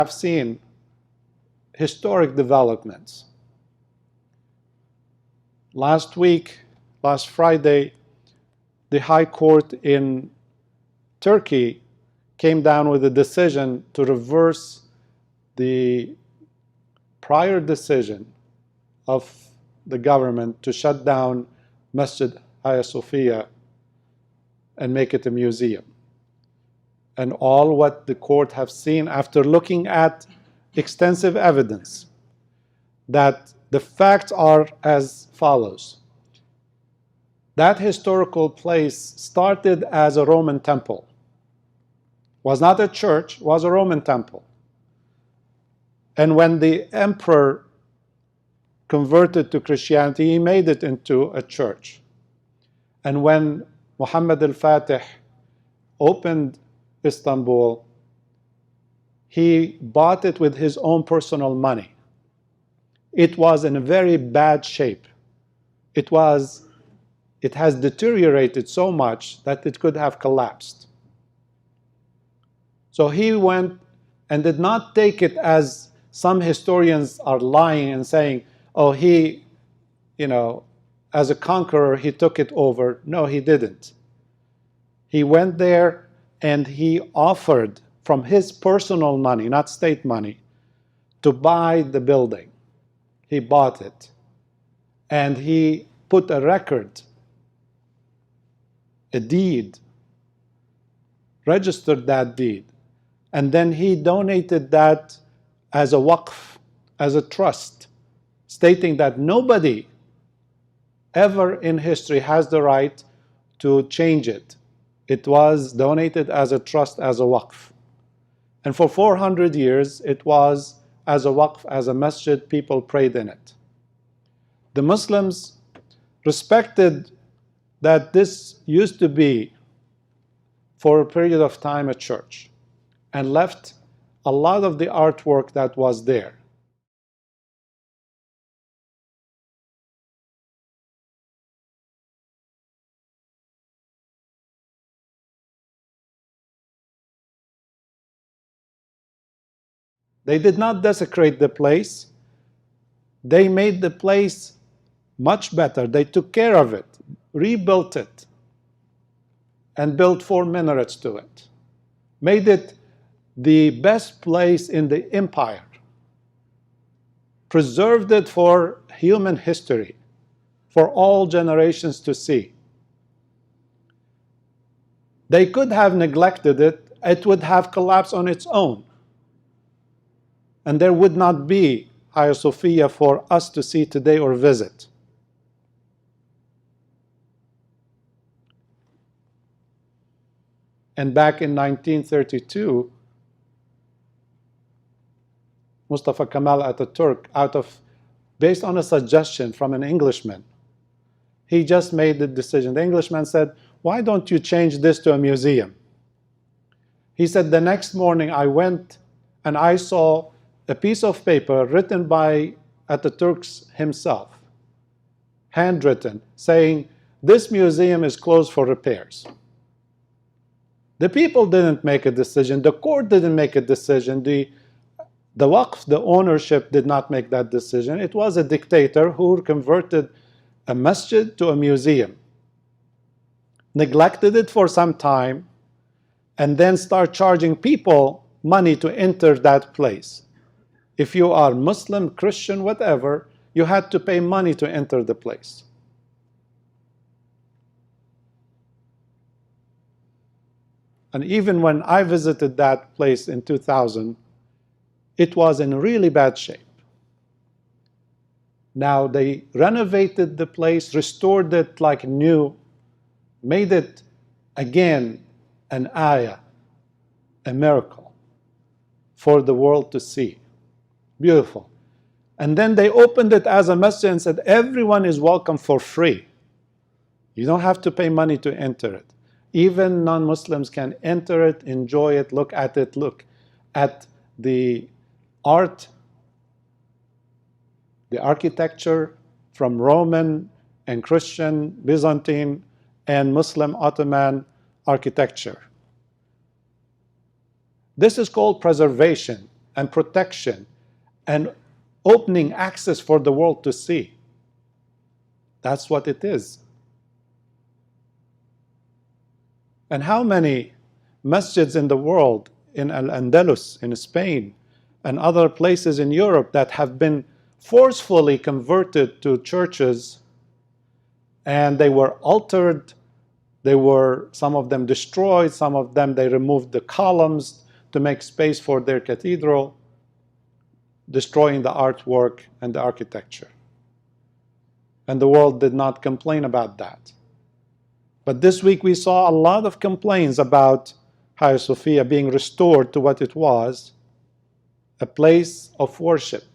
have seen historic developments. Last Friday, the High Court in Turkey came down with a decision to reverse the prior decision of the government to shut down Masjid Hagia Sophia and make it a museum. And all what the court have seen after looking at extensive evidence, that the facts are as follows. That historical place started as a Roman temple. Was not a church, was a Roman temple. And when the emperor converted to Christianity, he made it into a church. And when Muhammad al-Fatih opened Istanbul, he bought it with his own personal money. It was in a very bad shape. It has deteriorated so much that it could have collapsed. So he went and did not take it as some historians are lying and saying, oh, he, as a conqueror, he took it over. No, he didn't. He went there and he offered from his personal money, not state money, to buy the building. He bought it. And he put a record, a deed, registered that deed. And then he donated that as a waqf, as a trust, stating that nobody ever in history has the right to change it. It was donated as a trust, as a waqf. And for 400 years, it was as a waqf, as a masjid, people prayed in it. The Muslims respected that this used to be, for a period of time, a church, and left a lot of the artwork that was there. They did not desecrate the place. They made the place much better. They took care of it, rebuilt it, and built 4 minarets to it. Made it the best place in the empire. Preserved it for human history, for all generations to see. They could have neglected it. It would have collapsed on its own. And there would not be Hagia Sophia for us to see today or visit. And back in 1932, Mustafa Kemal Ataturk, based on a suggestion from an Englishman, he just made the decision. The Englishman said, why don't you change this to a museum? He said, the next morning I went and I saw a piece of paper written by Ataturk himself, handwritten, saying, this museum is closed for repairs. The people didn't make a decision. The court didn't make a decision. The waqf, the ownership, did not make that decision. It was a dictator who converted a masjid to a museum, neglected it for some time, and then start charging people money to enter that place. If you are Muslim, Christian, whatever, you had to pay money to enter the place. And even when I visited that place in 2000, it was in really bad shape. Now they renovated the place, restored it like new, made it again an ayah, a miracle for the world to see. Beautiful. And then they opened it as a masjid and said, everyone is welcome for free. You don't have to pay money to enter it. Even non-Muslims can enter it, enjoy it, look at the art, the architecture from Roman and Christian, Byzantine, and Muslim Ottoman architecture. This is called preservation. and protection and opening access for the world to see. That's what it is. And how many masjids in the world, in Al-Andalus, in Spain, and other places in Europe that have been forcefully converted to churches, and they were altered, some of them destroyed, some of them they removed the columns to make space for their cathedral, destroying the artwork and the architecture. And the world did not complain about that. But this week we saw a lot of complaints about Hagia Sophia being restored to what it was, a place of worship.